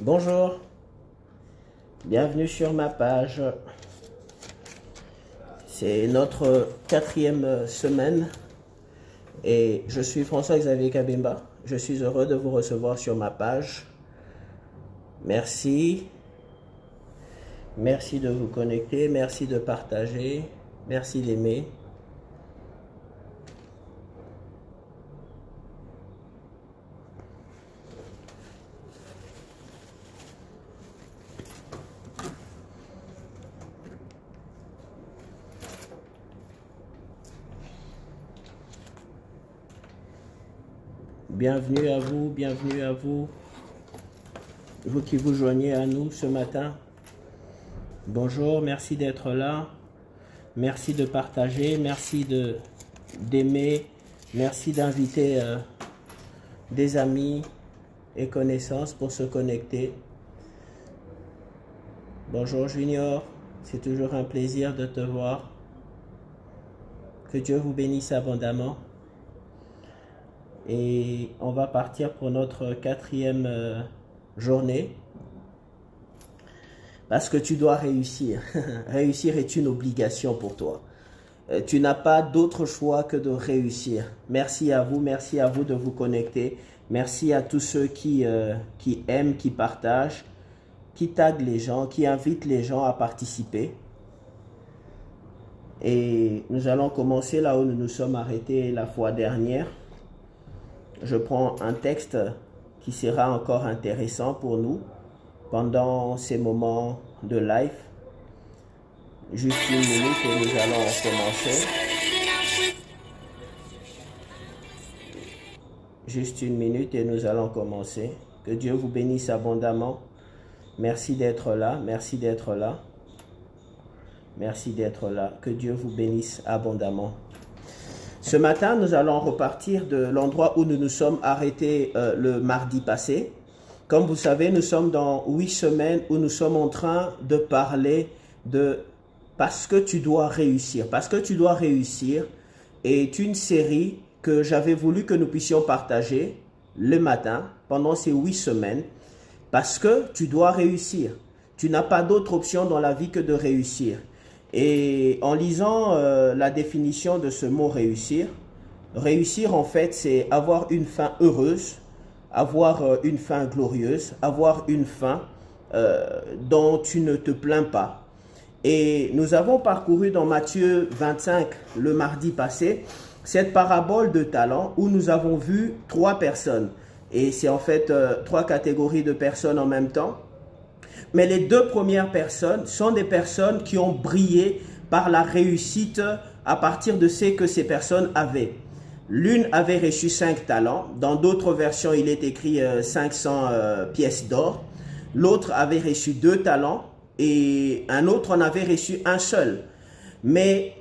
Bonjour, bienvenue sur ma page. C'est notre 4e semaine et je suis François-Xavier Kabimba. Je suis heureux de vous recevoir sur ma page. Merci. Merci de vous connecter, merci de partager, merci d'aimer. Bienvenue à vous qui vous joignez à nous ce matin. Bonjour, merci d'être là, merci de partager, merci d'aimer, merci d'inviter des amis et connaissances pour se connecter. Bonjour Junior, c'est toujours un plaisir de te voir. Que Dieu vous bénisse abondamment. Et on va partir pour notre 4e journée. Parce que tu dois réussir. Réussir est une obligation pour toi. Tu n'as pas d'autre choix que de réussir. Merci à vous de vous connecter. Merci à tous ceux qui aiment, qui partagent, qui taguent les gens, qui invitent les gens à participer. Et nous allons commencer là où nous nous sommes arrêtés la fois dernière. Je prends un texte qui sera encore intéressant pour nous pendant ces moments de live. Juste une minute et nous allons commencer. Juste une minute et nous allons commencer. Que Dieu vous bénisse abondamment. Merci d'être là. Merci d'être là. Merci d'être là. Que Dieu vous bénisse abondamment. Ce matin, nous allons repartir de l'endroit où nous nous sommes arrêtés le mardi passé. Comme vous savez, nous sommes dans 8 semaines où nous sommes en train de parler de « Parce que tu dois réussir ». « Parce que tu dois réussir » est une série que j'avais voulu que nous puissions partager le matin pendant ces 8 semaines. Parce que tu dois réussir. Tu n'as pas d'autre option dans la vie que de réussir. Et en lisant la définition de ce mot réussir, réussir en fait c'est avoir une fin heureuse, avoir une fin glorieuse, avoir une fin dont tu ne te plains pas. Et nous avons parcouru dans Matthieu 25 le mardi passé cette parabole de talents où nous avons vu 3 personnes. Et c'est en fait 3 catégories de personnes en même temps. Mais les 2 premières personnes sont des personnes qui ont brillé par la réussite à partir de ce que ces personnes avaient. L'une avait reçu 5 talents. Dans d'autres versions, il est écrit 500 pièces d'or. L'autre avait reçu 2 talents et un autre en avait reçu un seul. Mais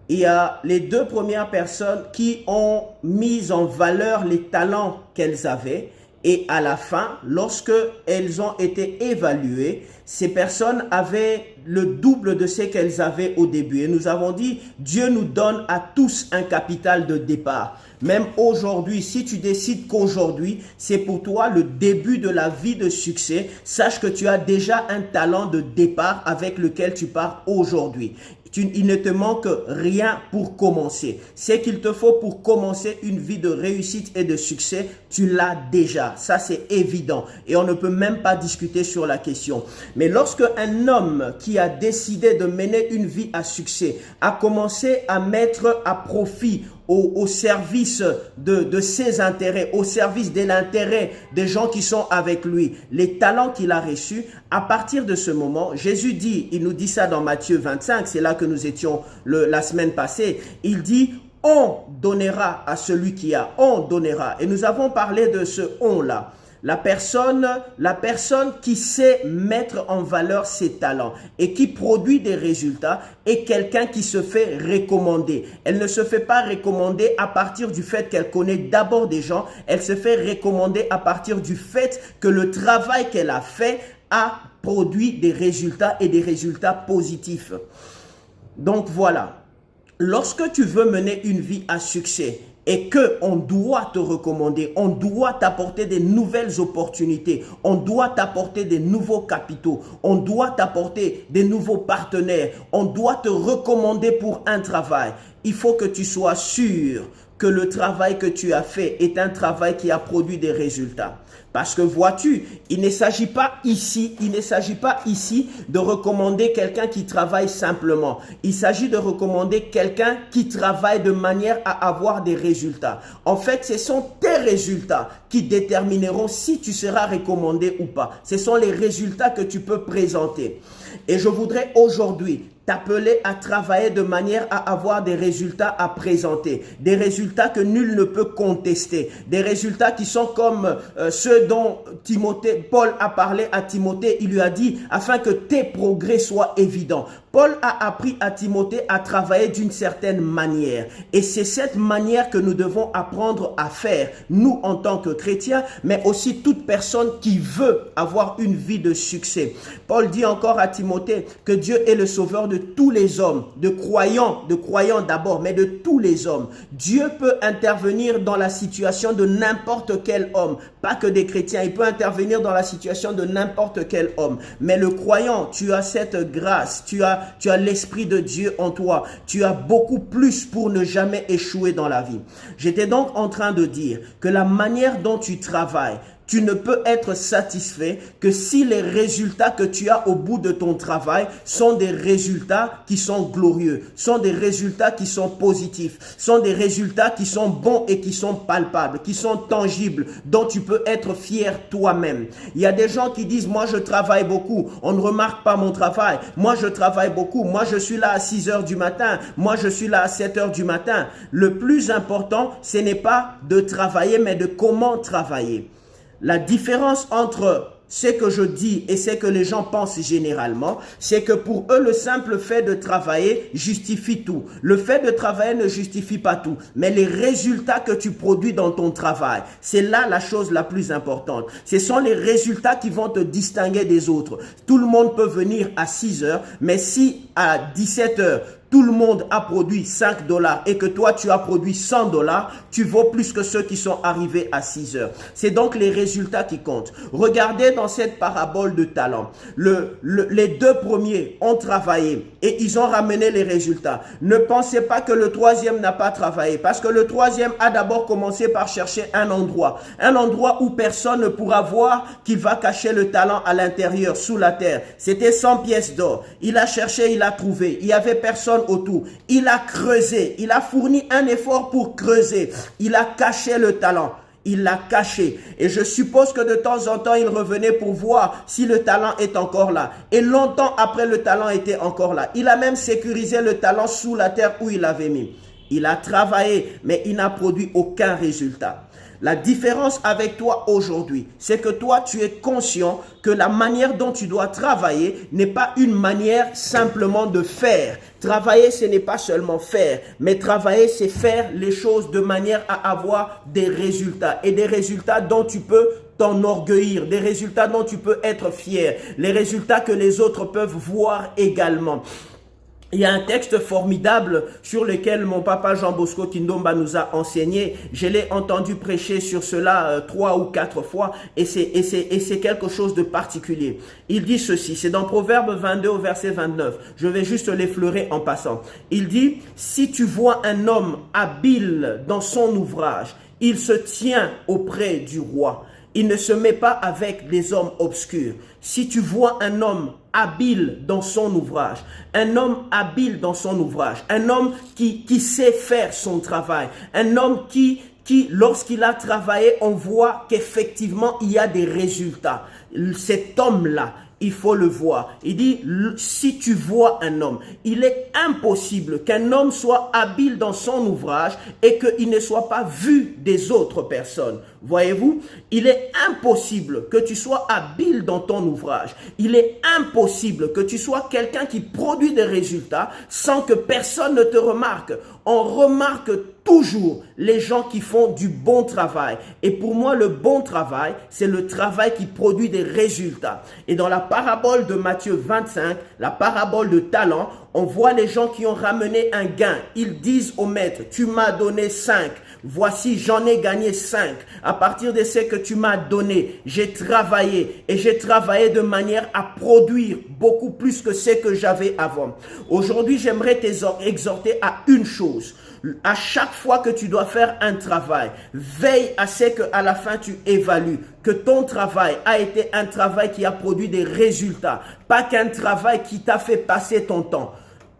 il y a les 2 premières personnes qui ont mis en valeur les talents qu'elles avaient. Et à la fin, lorsque elles ont été évaluées, ces personnes avaient le double de ce qu'elles avaient au début. Et nous avons dit, Dieu nous donne à tous un capital de départ. Même aujourd'hui, si tu décides qu'aujourd'hui, c'est pour toi le début de la vie de succès, sache que tu as déjà un talent de départ avec lequel tu pars aujourd'hui. Il ne te manque rien pour commencer. Ce qu'il te faut pour commencer une vie de réussite et de succès, tu l'as déjà. Ça, c'est évident. Et on ne peut même pas discuter sur la question. Mais lorsque un homme qui a décidé de mener une vie à succès a commencé à mettre à profit au service de ses intérêts, au service de l'intérêt des gens qui sont avec lui, les talents qu'il a reçus, à partir de ce moment, Jésus dit, il nous dit ça dans Matthieu 25, c'est là que nous étions la semaine passée, il dit, on donnera à celui qui a, on donnera. Et nous avons parlé de ce on-là. La personne qui sait mettre en valeur ses talents et qui produit des résultats est quelqu'un qui se fait recommander. Elle ne se fait pas recommander à partir du fait qu'elle connaît d'abord des gens. Elle se fait recommander à partir du fait que le travail qu'elle a fait a produit des résultats et des résultats positifs. Donc voilà. Lorsque tu veux mener une vie à succès, et qu'on doit te recommander, on doit t'apporter des nouvelles opportunités, on doit t'apporter des nouveaux capitaux, on doit t'apporter des nouveaux partenaires, on doit te recommander pour un travail, il faut que tu sois sûr que le travail que tu as fait est un travail qui a produit des résultats. Parce que vois-tu, il ne s'agit pas ici de recommander quelqu'un qui travaille simplement. Il s'agit de recommander quelqu'un qui travaille de manière à avoir des résultats. En fait, ce sont tes résultats qui détermineront si tu seras recommandé ou pas. Ce sont les résultats que tu peux présenter. Et je voudrais aujourd'hui t'appeler à travailler de manière à avoir des résultats à présenter, des résultats que nul ne peut contester, des résultats qui sont comme ceux dont Paul a parlé à Timothée. Il lui a dit afin que tes progrès soient évidents. Paul a appris à Timothée à travailler d'une certaine manière et c'est cette manière que nous devons apprendre à faire, nous en tant que chrétiens, mais aussi toute personne qui veut avoir une vie de succès. Paul dit encore à Timothée que Dieu est le sauveur de tous les hommes, de croyants d'abord, mais de tous les hommes. Dieu peut intervenir dans la situation de n'importe quel homme, pas que des chrétiens, il peut intervenir dans la situation de n'importe quel homme. Mais le croyant, tu as cette grâce, tu as l'Esprit de Dieu en toi, tu as beaucoup plus pour ne jamais échouer dans la vie. J'étais donc en train de dire que la manière dont tu travailles, tu ne peux être satisfait que si les résultats que tu as au bout de ton travail sont des résultats qui sont glorieux, sont des résultats qui sont positifs, sont des résultats qui sont bons et qui sont palpables, qui sont tangibles, dont tu peux être fier toi-même. Il y a des gens qui disent, moi je travaille beaucoup, on ne remarque pas mon travail, moi je travaille beaucoup, moi je suis là à 6 heures du matin, moi je suis là à 7 heures du matin. Le plus important, ce n'est pas de travailler, mais de comment travailler. La différence entre ce que je dis et ce que les gens pensent généralement, c'est que pour eux, le simple fait de travailler justifie tout. Le fait de travailler ne justifie pas tout, mais les résultats que tu produis dans ton travail, c'est là la chose la plus importante. Ce sont les résultats qui vont te distinguer des autres. Tout le monde peut venir à 6 heures, mais si à 17 heures, tout le monde a produit 5 $ et que toi tu as produit 100 $, tu vaux plus que ceux qui sont arrivés à 6 heures. C'est donc les résultats qui comptent. Regardez dans cette parabole de talents. Les deux premiers ont travaillé et ils ont ramené les résultats. Ne pensez pas que le troisième n'a pas travaillé parce que le troisième a d'abord commencé par chercher un endroit où personne ne pourra voir qu'il va cacher le talent à l'intérieur, sous la terre. C'était 100 pièces d'or. Il a cherché, il a trouvé. Il n'y avait personne autour. Il a creusé. Il a fourni un effort pour creuser. Il a caché le talent. Il l'a caché. Et je suppose que de temps en temps, il revenait pour voir si le talent est encore là. Et longtemps après, le talent était encore là. Il a même sécurisé le talent sous la terre où il l'avait mis. Il a travaillé, mais il n'a produit aucun résultat. La différence avec toi aujourd'hui, c'est que toi, tu es conscient que la manière dont tu dois travailler n'est pas une manière simplement de faire. Travailler, ce n'est pas seulement faire, mais travailler, c'est faire les choses de manière à avoir des résultats. Et des résultats dont tu peux t'enorgueillir, des résultats dont tu peux être fier, les résultats que les autres peuvent voir également. Il y a un texte formidable sur lequel mon papa Jean Bosco Kindomba nous a enseigné. Je l'ai entendu prêcher sur cela 3 ou 4 fois et c'est quelque chose de particulier. Il dit ceci, c'est dans Proverbe 22 au verset 29. Je vais juste l'effleurer en passant. Il dit, si tu vois un homme habile dans son ouvrage, il se tient auprès du roi. Il ne se met pas avec des hommes obscurs. Si tu vois un homme habile dans son ouvrage, un homme habile dans son ouvrage, un homme qui sait faire son travail, un homme qui lorsqu'il a travaillé, on voit qu'effectivement il y a des résultats. Cet homme-là, il faut le voir. Il dit, si tu vois un homme, il est impossible qu'un homme soit habile dans son ouvrage et qu'il ne soit pas vu des autres personnes. Voyez-vous, il est impossible que tu sois habile dans ton ouvrage. Il est impossible que tu sois quelqu'un qui produit des résultats sans que personne ne te remarque. On remarque toujours les gens qui font du bon travail. Et pour moi, le bon travail, c'est le travail qui produit des résultats. Et dans la parabole de Matthieu 25, la parabole de talent, on voit les gens qui ont ramené un gain. Ils disent au maître, tu m'as donné 5. Voici, j'en ai gagné 5. À partir de ce que tu m'as donné, j'ai travaillé et j'ai travaillé de manière à produire beaucoup plus que ce que j'avais avant. Aujourd'hui, j'aimerais t'exhorter à une chose. À chaque fois que tu dois faire un travail, veille à ce qu'à la fin tu évalues que ton travail a été un travail qui a produit des résultats, pas qu'un travail qui t'a fait passer ton temps.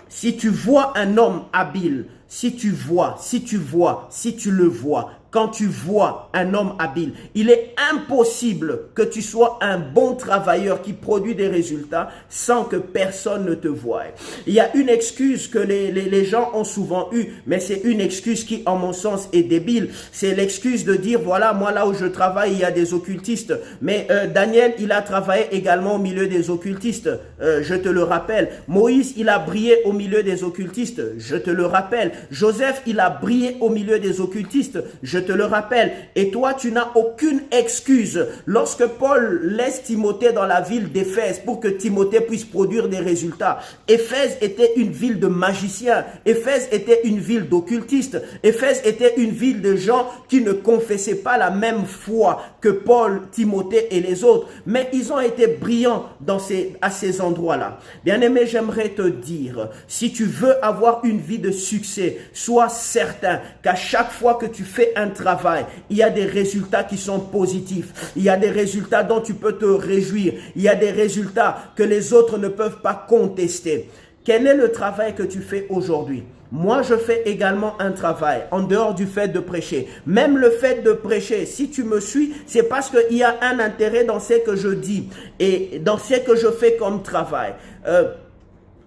Si tu vois un homme habile, si tu le vois, quand tu vois un homme habile, il est impossible que tu sois un bon travailleur qui produit des résultats sans que personne ne te voie. Il y a une excuse que les gens ont souvent eue, mais c'est une excuse qui, en mon sens, est débile. C'est l'excuse de dire, voilà, moi là où je travaille, il y a des occultistes. Mais Daniel, il a travaillé également au milieu des occultistes, je te le rappelle. Moïse, il a brillé au milieu des occultistes, je te le rappelle. Joseph, il a brillé au milieu des occultistes, je te le rappelle. Et toi, tu n'as aucune excuse. Lorsque Paul laisse Timothée dans la ville d'Éphèse pour que Timothée puisse produire des résultats, Éphèse était une ville de magiciens. Éphèse était une ville d'occultistes. Éphèse était une ville de gens qui ne confessaient pas la même foi que Paul, Timothée et les autres. Mais ils ont été brillants à ces endroits-là. Bien-aimé, j'aimerais te dire, si tu veux avoir une vie de succès, sois certain qu'à chaque fois que tu fais un travail, il y a des résultats qui sont positifs. Il y a des résultats dont tu peux te réjouir. Il y a des résultats que les autres ne peuvent pas contester. Quel est le travail que tu fais aujourd'hui? Moi, je fais également un travail en dehors du fait de prêcher. Même le fait de prêcher, si tu me suis, c'est parce qu'il y a un intérêt dans ce que je dis et dans ce que je fais comme travail.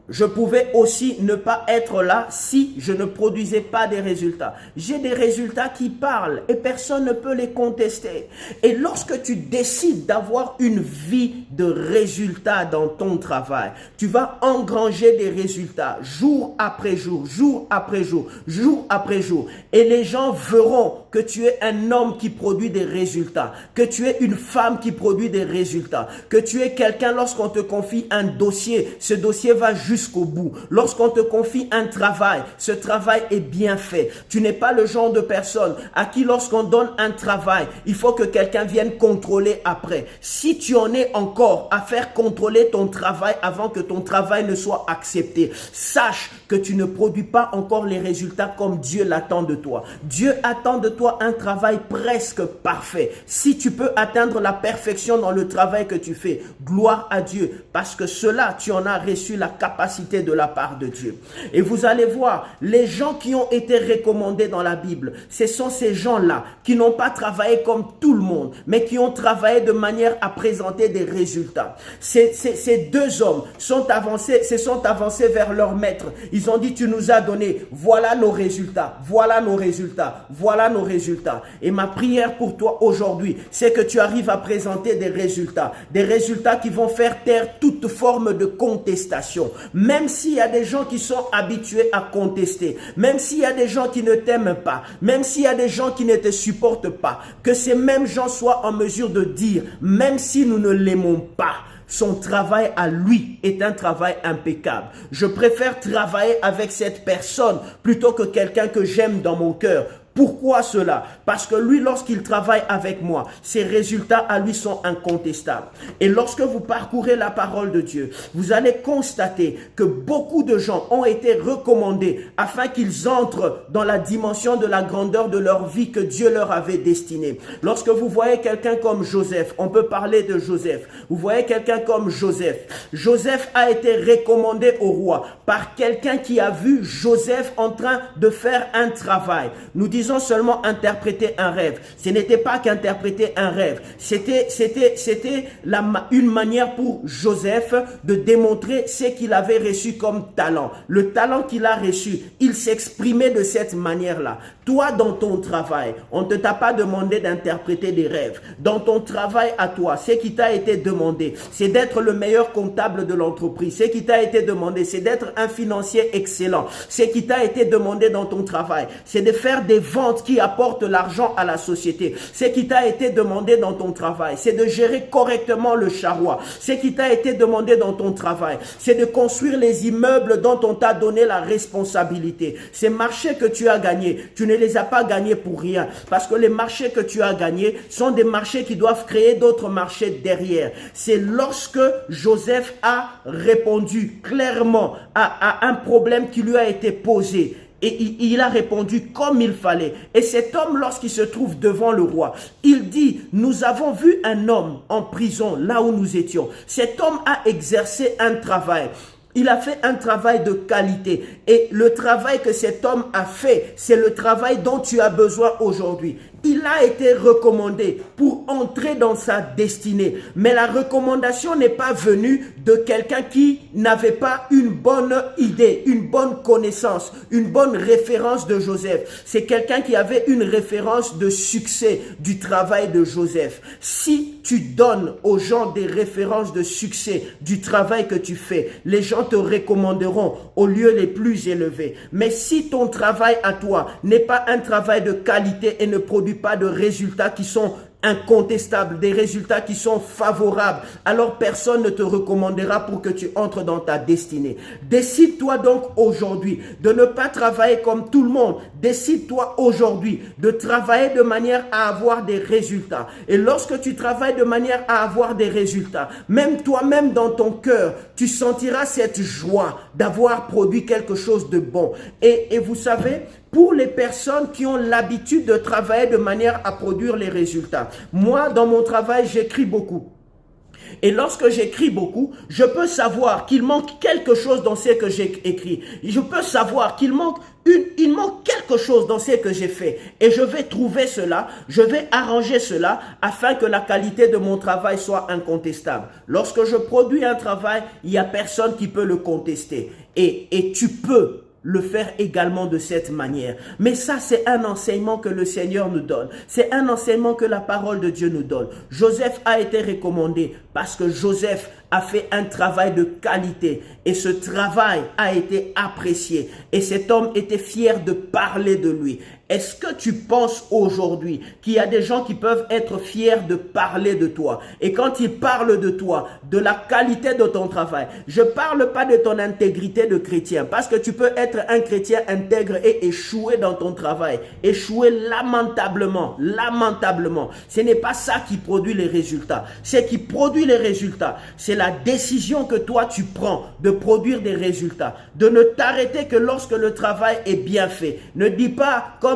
Je pouvais aussi ne pas être là si je ne produisais pas des résultats. J'ai des résultats qui parlent et personne ne peut les contester. Et lorsque tu décides d'avoir une vie de résultats dans ton travail, tu vas engranger des résultats jour après jour, jour après jour, jour après jour. Et les gens verront que tu es un homme qui produit des résultats, que tu es une femme qui produit des résultats, que tu es quelqu'un lorsqu'on te confie un dossier, ce dossier va jusqu'au bout. Lorsqu'on te confie un travail, ce travail est bien fait. Tu n'es pas le genre de personne à qui lorsqu'on donne un travail, il faut que quelqu'un vienne contrôler après. Si tu en es encore à faire contrôler ton travail avant que ton travail ne soit accepté, sache que tu ne produis pas encore les résultats comme Dieu l'attend de toi. Dieu attend de toi un travail presque parfait. Si tu peux atteindre la perfection dans le travail que tu fais, gloire à Dieu, parce que cela, tu en as reçu la capacité de la part de Dieu. Et vous allez voir, les gens qui ont été recommandés dans la Bible, ce sont ces gens-là qui n'ont pas travaillé comme tout le monde, mais qui ont travaillé de manière à présenter des résultats. Ces deux hommes se sont avancés vers leur maître. Ils ont dit, tu nous as donné, voilà nos résultats, voilà nos résultats, voilà nos résultats. Et ma prière pour toi aujourd'hui, c'est que tu arrives à présenter des résultats qui vont faire taire toute forme de contestation. Même s'il y a des gens qui sont habitués à contester, même s'il y a des gens qui ne t'aiment pas, même s'il y a des gens qui ne te supportent pas, que ces mêmes gens soient en mesure de dire, même si nous ne l'aimons pas, son travail à lui est un travail impeccable. Je préfère travailler avec cette personne plutôt que quelqu'un que j'aime dans mon cœur. Pourquoi cela? Parce que lui, lorsqu'il travaille avec moi, ses résultats à lui sont incontestables. Et lorsque vous parcourez la parole de Dieu, vous allez constater que beaucoup de gens ont été recommandés afin qu'ils entrent dans la dimension de la grandeur de leur vie que Dieu leur avait destinée. Lorsque vous voyez quelqu'un comme Joseph, on peut parler de Joseph. Vous voyez quelqu'un comme Joseph. Joseph a été recommandé au roi par quelqu'un qui a vu Joseph en train de faire un travail. Nous disons seulement interpréter un rêve. Ce n'était pas qu'interpréter un rêve. C'était une manière pour Joseph de démontrer ce qu'il avait reçu comme talent. Le talent qu'il a reçu, il s'exprimait de cette manière-là. Toi, dans ton travail, on ne t'a pas demandé d'interpréter des rêves. Dans ton travail à toi, ce qui t'a été demandé, c'est d'être le meilleur comptable de l'entreprise. Ce qui t'a été demandé, c'est d'être un financier excellent. Ce qui t'a été demandé dans ton travail, c'est de faire des ventes qui apportent l'argent à la société. Ce qui t'a été demandé dans ton travail, c'est de gérer correctement le charroi. Ce qui t'a été demandé dans ton travail, c'est de construire les immeubles dont on t'a donné la responsabilité. Ces marchés que tu as gagnés, tu ne les as pas gagnés pour rien. Parce que les marchés que tu as gagnés sont des marchés qui doivent créer d'autres marchés derrière. C'est lorsque Joseph a répondu clairement à un problème qui lui a été posé. Et il a répondu comme il fallait. Et cet homme, lorsqu'il se trouve devant le roi, il dit, nous avons vu un homme en prison là où nous étions. Cet homme a exercé un travail. Il a fait un travail de qualité. Et le travail que cet homme a fait, c'est le travail dont tu as besoin aujourd'hui. Il a été recommandé pour entrer dans sa destinée. Mais la recommandation n'est pas venue de quelqu'un qui n'avait pas une bonne idée, une bonne connaissance, une bonne référence de Joseph. C'est quelqu'un qui avait une référence de succès du travail de Joseph. Si tu donnes aux gens des références de succès du travail que tu fais, les gens te recommanderont aux lieux les plus élevés. Mais si ton travail à toi n'est pas un travail de qualité et ne produit pas de résultats qui sont incontestables, des résultats qui sont favorables, alors personne ne te recommandera pour que tu entres dans ta destinée. Décide-toi donc aujourd'hui de ne pas travailler comme tout le monde. Décide-toi aujourd'hui de travailler de manière à avoir des résultats. Et lorsque tu travailles de manière à avoir des résultats, même toi-même dans ton cœur, tu sentiras cette joie d'avoir produit quelque chose de bon. Et vous savez, pour les personnes qui ont l'habitude de travailler de manière à produire les résultats, moi, dans mon travail, j'écris beaucoup. Et lorsque j'écris beaucoup, je peux savoir qu'il manque quelque chose dans ce que j'ai écrit. Je peux savoir qu'il manque quelque chose dans ce que j'ai fait. Et je vais trouver cela, je vais arranger cela afin que la qualité de mon travail soit incontestable. Lorsque je produis un travail, il n'y a personne qui peut le contester. Et tu peux le faire également de cette manière. Mais ça, c'est un enseignement que le Seigneur nous donne. C'est un enseignement que la parole de Dieu nous donne. Joseph a été recommandé parce que Joseph a fait un travail de qualité et ce travail a été apprécié et cet homme était fier de parler de lui. Est-ce que tu penses aujourd'hui qu'il y a des gens qui peuvent être fiers de parler de toi? Et quand ils parlent de toi, de la qualité de ton travail, je ne parle pas de ton intégrité de chrétien, parce que tu peux être un chrétien intègre et échouer dans ton travail, échouer lamentablement, lamentablement. Ce n'est pas ça qui produit les résultats. Ce qui produit les résultats, c'est la décision que toi tu prends de produire des résultats, de ne t'arrêter que lorsque le travail est bien fait. Ne dis pas comme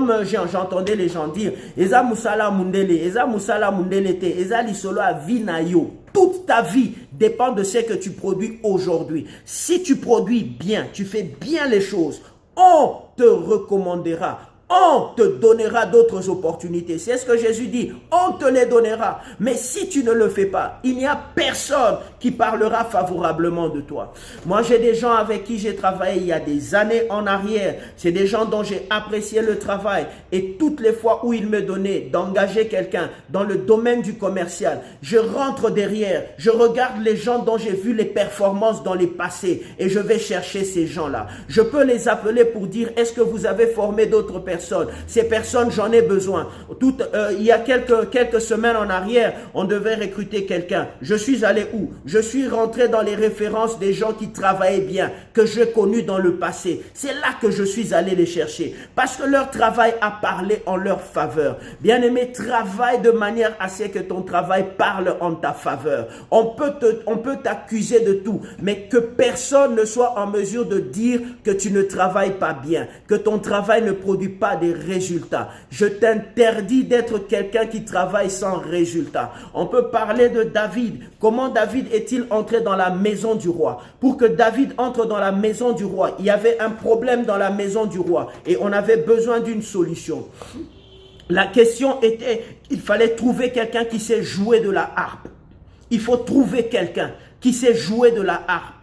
j'entendais les gens dire, Eza Musala Mundele, Eza Musala Mundele te, Eza Lisolo a Vinayo. Toute ta vie dépend de ce que tu produis aujourd'hui. Si tu produis bien, tu fais bien les choses, on te recommandera. On te donnera d'autres opportunités. C'est ce que Jésus dit. On te les donnera. Mais si tu ne le fais pas, il n'y a personne qui parlera favorablement de toi. Moi, j'ai des gens avec qui j'ai travaillé il y a des années en arrière. C'est des gens dont j'ai apprécié le travail. Et toutes les fois où ils me donnaient d'engager quelqu'un dans le domaine du commercial, je rentre derrière. Je regarde les gens dont j'ai vu les performances dans les passés. Et je vais chercher ces gens-là. Je peux les appeler pour dire, est-ce que vous avez formé d'autres personnes? Ces personnes, j'en ai besoin. Il y a quelques semaines en arrière, on devait recruter quelqu'un. Je suis allé où? Je suis rentré dans les références des gens qui travaillaient bien, que j'ai connus dans le passé. C'est là que je suis allé les chercher. Parce que leur travail a parlé en leur faveur. Bien-aimé, travaille de manière à ce que ton travail parle en ta faveur. On peut t'accuser de tout, mais que personne ne soit en mesure de dire que tu ne travailles pas bien, que ton travail ne produit pas des résultats. Je t'interdis d'être quelqu'un qui travaille sans résultat. On peut parler de David. Comment David est-il entré dans la maison du roi? Pour que David entre dans la maison du roi, il y avait un problème dans la maison du roi et on avait besoin d'une solution. La question était, il fallait trouver quelqu'un qui sait jouer de la harpe. Il faut trouver quelqu'un qui sait jouer de la harpe.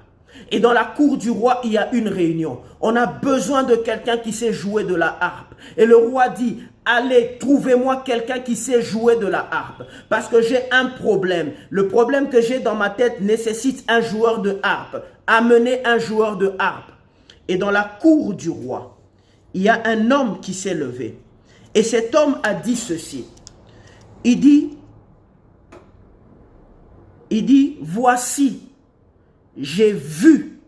Et dans la cour du roi, il y a une réunion. On a besoin de quelqu'un qui sait jouer de la harpe. Et le roi dit, allez, trouvez-moi quelqu'un qui sait jouer de la harpe. Parce que j'ai un problème. Le problème que j'ai dans ma tête nécessite un joueur de harpe. Amenez un joueur de harpe. Et dans la cour du roi, il y a un homme qui s'est levé. Et cet homme a dit ceci. Il dit, voici, j'ai vu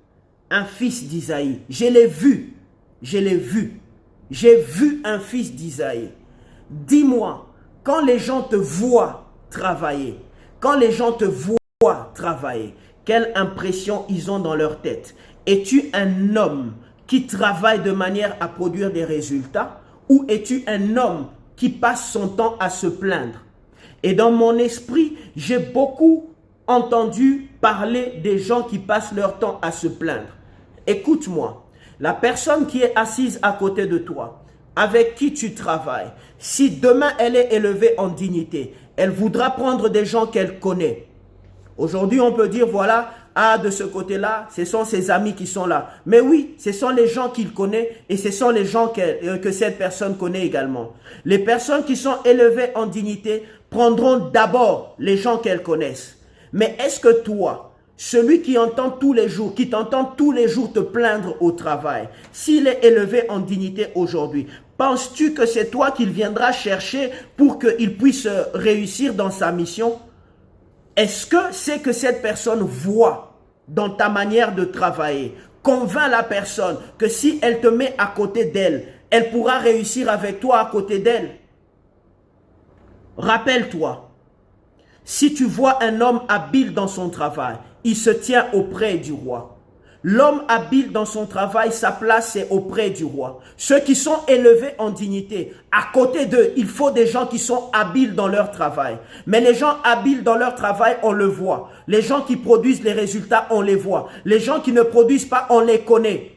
un fils d'Isaïe. Je l'ai vu. J'ai vu un fils d'Isaïe. Dis-moi, quand les gens te voient travailler, quelle impression ils ont dans leur tête? Es-tu un homme qui travaille de manière à produire des résultats ou es-tu un homme qui passe son temps à se plaindre? Et dans mon esprit, j'ai beaucoup entendu parler des gens qui passent leur temps à se plaindre. Écoute-moi, la personne qui est assise à côté de toi, avec qui tu travailles, si demain elle est élevée en dignité, elle voudra prendre des gens qu'elle connaît. Aujourd'hui, on peut dire, voilà, de ce côté-là, ce sont ses amis qui sont là. Mais oui, ce sont les gens qu'il connaît et ce sont les gens que cette personne connaît également. Les personnes qui sont élevées en dignité prendront d'abord les gens qu'elles connaissent. Mais est-ce que toi, celui qui t'entend tous les jours te plaindre au travail, s'il est élevé en dignité aujourd'hui, penses-tu que c'est toi qu'il viendra chercher pour qu'il puisse réussir dans sa mission? Est-ce que c'est que cette personne voit dans ta manière de travailler, convainc la personne que si elle te met à côté d'elle, elle pourra réussir avec toi à côté d'elle? Rappelle-toi, si tu vois un homme habile dans son travail, il se tient auprès du roi. L'homme habile dans son travail, sa place est auprès du roi. Ceux qui sont élevés en dignité, à côté d'eux, il faut des gens qui sont habiles dans leur travail. Mais les gens habiles dans leur travail, on le voit. Les gens qui produisent les résultats, on les voit. Les gens qui ne produisent pas, on les connaît.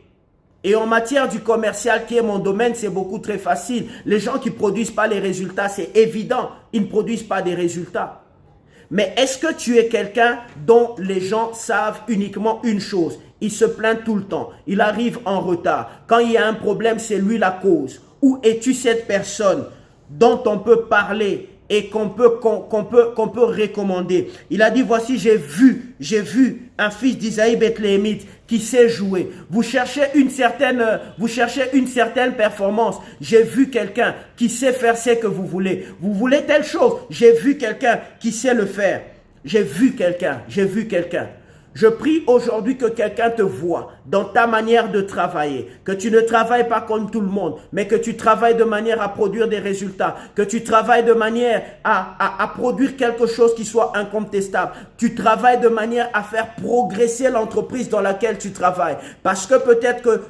Et en matière du commercial, qui est mon domaine, c'est beaucoup très facile. Les gens qui ne produisent pas les résultats, c'est évident, ils ne produisent pas des résultats. Mais est-ce que tu es quelqu'un dont les gens savent uniquement une chose? Il se plaint tout le temps, il arrive en retard. Quand il y a un problème, c'est lui la cause. Ou es-tu cette personne dont on peut parler et qu'on peut recommander? Il a dit, voici, j'ai vu un fils d'Isaïe Bethléemite qui sait jouer. Vous cherchez une certaine performance. J'ai vu quelqu'un qui sait faire ce que vous voulez. Vous voulez telle chose. J'ai vu quelqu'un qui sait le faire. J'ai vu quelqu'un. Je prie aujourd'hui que quelqu'un te voie dans ta manière de travailler, que tu ne travailles pas comme tout le monde, mais que tu travailles de manière à produire des résultats, que tu travailles de manière à produire quelque chose qui soit incontestable. Tu travailles de manière à faire progresser l'entreprise dans laquelle tu travailles. Parce que peut-être que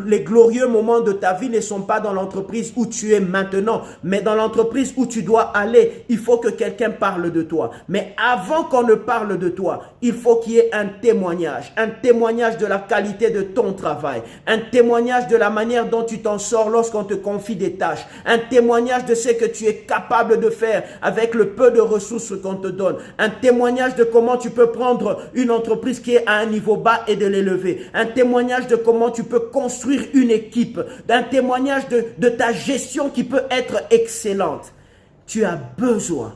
les glorieux moments de ta vie ne sont pas dans l'entreprise où tu es maintenant, mais dans l'entreprise où tu dois aller, il faut que quelqu'un parle de toi. Mais avant qu'on ne parle de toi, il faut qu'il y ait un témoignage de la qualité de ton travail, un témoignage de la manière dont tu t'en sors lorsqu'on te confie des tâches, un témoignage de ce que tu es capable de faire avec le peu de ressources qu'on te donne, un témoignage de comment tu peux prendre une entreprise qui est à un niveau bas et de l'élever, un témoignage de comment tu peux construire une équipe, un témoignage de ta gestion qui peut être excellente. Tu as besoin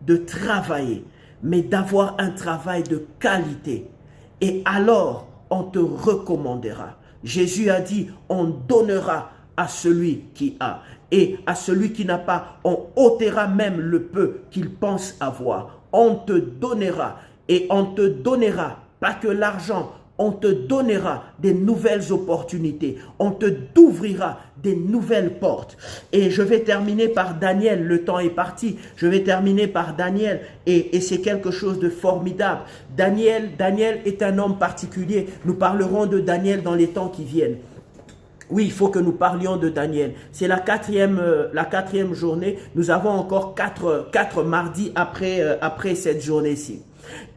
de travailler, mais d'avoir un travail de qualité. Et alors, on te recommandera. Jésus a dit, on donnera à celui qui a. Et à celui qui n'a pas, on ôtera même le peu qu'il pense avoir. On te donnera. Et on te donnera, pas que l'argent, on te donnera des nouvelles opportunités. On te t'ouvrira des nouvelles portes. Et je vais terminer par Daniel. Le temps est parti. Je vais terminer par Daniel. Et c'est quelque chose de formidable. Daniel est un homme particulier. Nous parlerons de Daniel dans les temps qui viennent. Oui, il faut que nous parlions de Daniel. C'est la quatrième journée. Nous avons encore quatre mardis après cette journée-ci.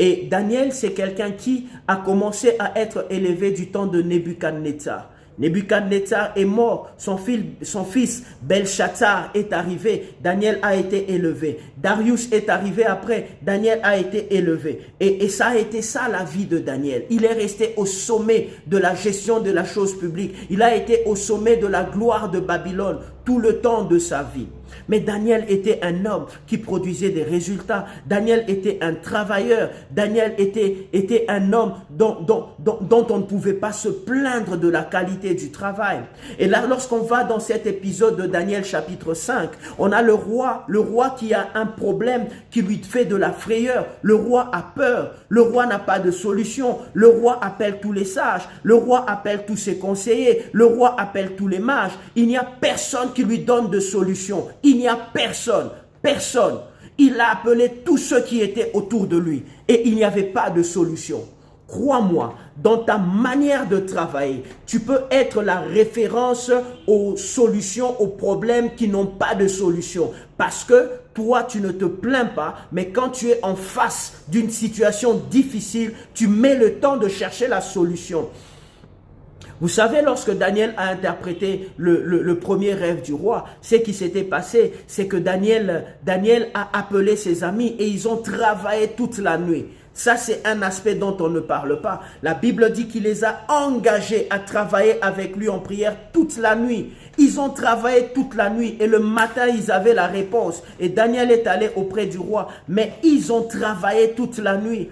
Et Daniel, c'est quelqu'un qui a commencé à être élevé du temps de Nebuchadnezzar. Nebuchadnezzar est mort, son fils Belshazzar est arrivé, Daniel a été élevé. Darius est arrivé après, Daniel a été élevé. Et ça a été ça la vie de Daniel. Il est resté au sommet de la gestion de la chose publique. Il a été au sommet de la gloire de Babylone tout le temps de sa vie. Mais Daniel était un homme qui produisait des résultats. Daniel était un travailleur. Daniel était un homme dont on ne pouvait pas se plaindre de la qualité du travail. Et là, lorsqu'on va dans cet épisode de Daniel chapitre 5, on a le roi qui a un problème qui lui fait de la frayeur. Le roi a peur. Le roi n'a pas de solution. Le roi appelle tous les sages. Le roi appelle tous ses conseillers. Le roi appelle tous les mages. Il n'y a personne qui lui donne de solution. Il n'y a personne. Il a appelé tous ceux qui étaient autour de lui et il n'y avait pas de solution. Crois-moi, dans ta manière de travailler, tu peux être la référence aux solutions, aux problèmes qui n'ont pas de solution. Parce que toi, tu ne te plains pas, mais quand tu es en face d'une situation difficile, tu mets le temps de chercher la solution. Vous savez, lorsque Daniel a interprété le premier rêve du roi, ce qui s'était passé, c'est que Daniel a appelé ses amis et ils ont travaillé toute la nuit. Ça, c'est un aspect dont on ne parle pas. La Bible dit qu'il les a engagés à travailler avec lui en prière toute la nuit. Ils ont travaillé toute la nuit et le matin, ils avaient la réponse. Et Daniel est allé auprès du roi. Mais ils ont travaillé toute la nuit.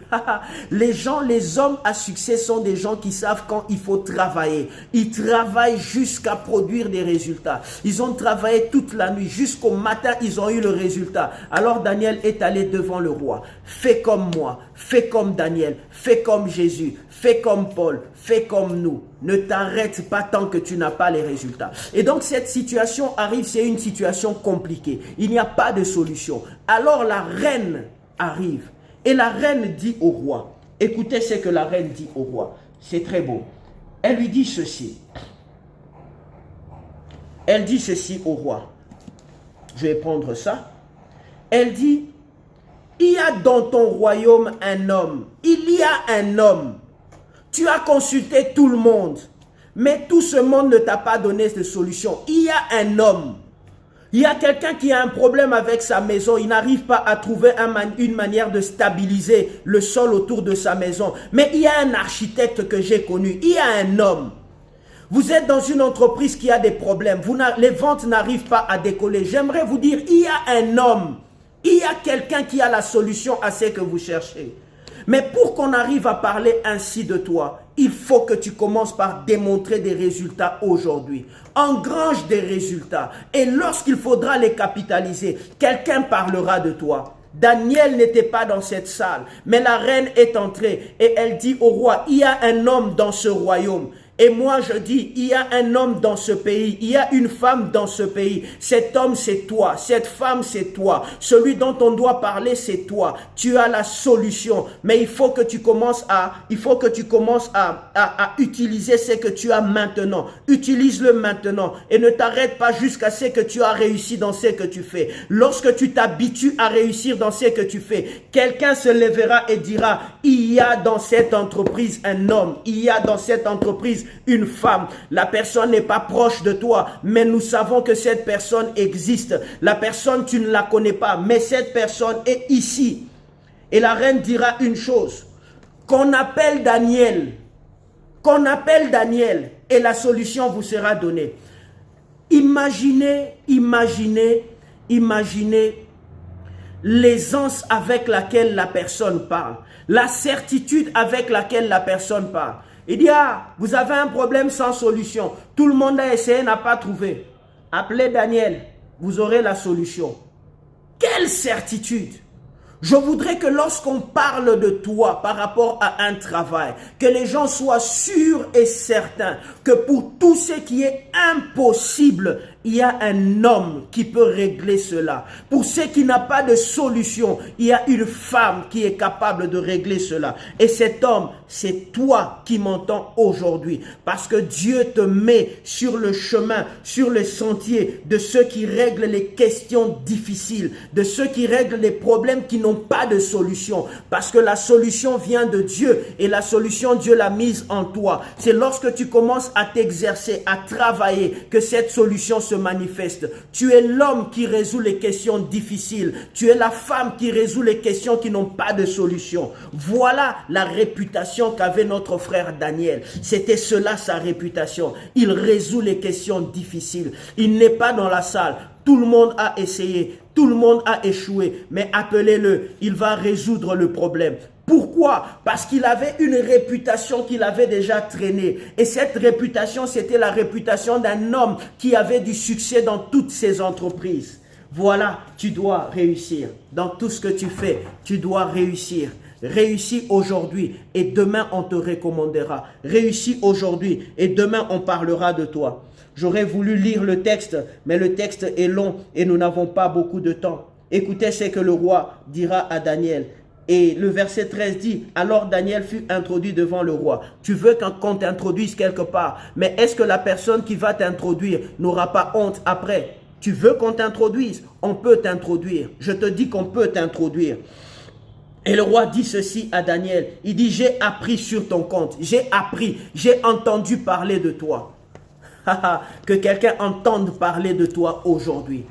Les hommes à succès sont des gens qui savent quand il faut travailler. Ils travaillent jusqu'à produire des résultats. Ils ont travaillé toute la nuit. Jusqu'au matin, ils ont eu le résultat. Alors Daniel est allé devant le roi. Fais comme moi. Fais comme Daniel. Fais comme Jésus. Fais comme Paul. Fais comme nous. Ne t'arrête pas tant que tu n'as pas les résultats. Et donc cette situation arrive, c'est une situation compliquée. Il n'y a pas de solution. Alors la reine arrive et la reine dit au roi, écoutez ce que la reine dit au roi, c'est très beau. Elle lui dit ceci. Elle dit ceci au roi. Je vais prendre ça. Elle dit, il y a dans ton royaume un homme. Il y a un homme. Tu as consulté tout le monde, mais tout ce monde ne t'a pas donné de solution. Il y a un homme, il y a quelqu'un qui a un problème avec sa maison. Il n'arrive pas à trouver une manière de stabiliser le sol autour de sa maison. Mais il y a un architecte que j'ai connu, il y a un homme. Vous êtes dans une entreprise qui a des problèmes, les ventes n'arrivent pas à décoller. J'aimerais vous dire, il y a un homme, il y a quelqu'un qui a la solution à ce que vous cherchez. Mais pour qu'on arrive à parler ainsi de toi, il faut que tu commences par démontrer des résultats aujourd'hui. Engrange des résultats. Et lorsqu'il faudra les capitaliser, quelqu'un parlera de toi. Daniel n'était pas dans cette salle, mais la reine est entrée et elle dit au roi, il y a un homme dans ce royaume. Et moi je dis, il y a un homme dans ce pays, il y a une femme dans ce pays. Cet homme c'est toi, cette femme c'est toi. Celui dont on doit parler c'est toi. Tu as la solution, mais il faut que tu commences à utiliser ce que tu as maintenant. Utilise-le maintenant et ne t'arrête pas jusqu'à ce que tu as réussi dans ce que tu fais. Lorsque tu t'habitues à réussir dans ce que tu fais, quelqu'un se lèvera et dira, il y a dans cette entreprise un homme, il y a dans cette entreprise une femme. La personne n'est pas proche de toi, mais nous savons que cette personne existe. La personne, tu ne la connais pas, mais cette personne est ici. Et la reine dira une chose, qu'on appelle Daniel, et la solution vous sera donnée. Imaginez l'aisance avec laquelle la personne parle, la certitude avec laquelle la personne parle. Il dit, ah, vous avez un problème sans solution. Tout le monde a essayé, n'a pas trouvé. Appelez Daniel, vous aurez la solution. Quelle certitude! Je voudrais que lorsqu'on parle de toi par rapport à un travail, que les gens soient sûrs et certains que pour tout ce qui est impossible, il y a un homme qui peut régler cela. Pour ce qui n'a pas de solution, il y a une femme qui est capable de régler cela. Et cet homme, c'est toi qui m'entends aujourd'hui. Parce que Dieu te met sur le chemin, sur le sentier de ceux qui règlent les questions difficiles, de ceux qui règlent les problèmes qui n'ont pas de solution. Parce que la solution vient de Dieu et la solution, Dieu l'a mise en toi. C'est lorsque tu commences à t'exercer, à travailler, que cette solution se manifeste. Tu es l'homme qui résout les questions difficiles. Tu es la femme qui résout les questions qui n'ont pas de solution. Voilà la réputation qu'avait notre frère Daniel. C'était cela sa réputation. Il résout les questions difficiles. Il n'est pas dans la salle. Tout le monde a essayé. Tout le monde a échoué. Mais appelez-le. Il va résoudre le problème. Pourquoi? Parce qu'il avait une réputation qu'il avait déjà traînée. Et cette réputation, c'était la réputation d'un homme qui avait du succès dans toutes ses entreprises. Voilà, tu dois réussir. Dans tout ce que tu fais, tu dois réussir. Réussis aujourd'hui et demain on te recommandera. Réussis aujourd'hui et demain on parlera de toi. J'aurais voulu lire le texte, mais le texte est long et nous n'avons pas beaucoup de temps. Écoutez ce que le roi dira à Daniel. Et le verset 13 dit, alors Daniel fut introduit devant le roi. Tu veux qu'on t'introduise quelque part, mais est-ce que la personne qui va t'introduire n'aura pas honte après? Tu veux qu'on t'introduise? On peut t'introduire. Je te dis qu'on peut t'introduire. Et le roi dit ceci à Daniel. Il dit, j'ai appris sur ton compte. J'ai appris, j'ai entendu parler de toi. Que quelqu'un entende parler de toi aujourd'hui.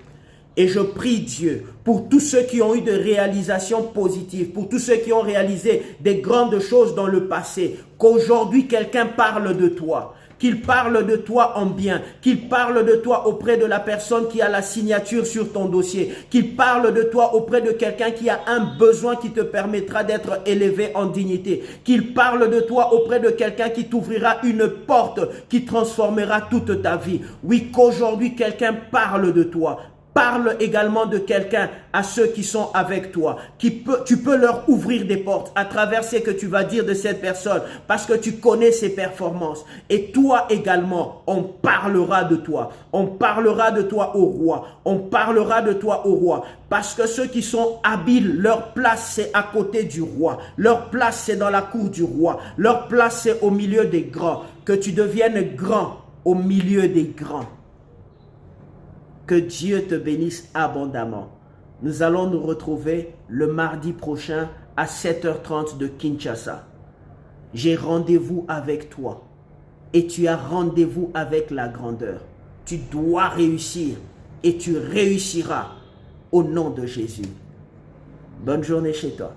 Et je prie Dieu pour tous ceux qui ont eu des réalisations positives, pour tous ceux qui ont réalisé des grandes choses dans le passé, qu'aujourd'hui quelqu'un parle de toi, qu'il parle de toi en bien, qu'il parle de toi auprès de la personne qui a la signature sur ton dossier, qu'il parle de toi auprès de quelqu'un qui a un besoin qui te permettra d'être élevé en dignité, qu'il parle de toi auprès de quelqu'un qui t'ouvrira une porte qui transformera toute ta vie. Oui, qu'aujourd'hui quelqu'un parle de toi. Parle également de quelqu'un à ceux qui sont avec toi. Tu peux leur ouvrir des portes à travers ce que tu vas dire de cette personne parce que tu connais ses performances. Et toi également, on parlera de toi. On parlera de toi au roi. On parlera de toi au roi. Parce que ceux qui sont habiles, leur place c'est à côté du roi. Leur place c'est dans la cour du roi. Leur place c'est au milieu des grands. Que tu deviennes grand au milieu des grands. Que Dieu te bénisse abondamment. Nous allons nous retrouver le mardi prochain à 7h30 de Kinshasa. J'ai rendez-vous avec toi et tu as rendez-vous avec la grandeur. Tu dois réussir et tu réussiras au nom de Jésus. Bonne journée chez toi.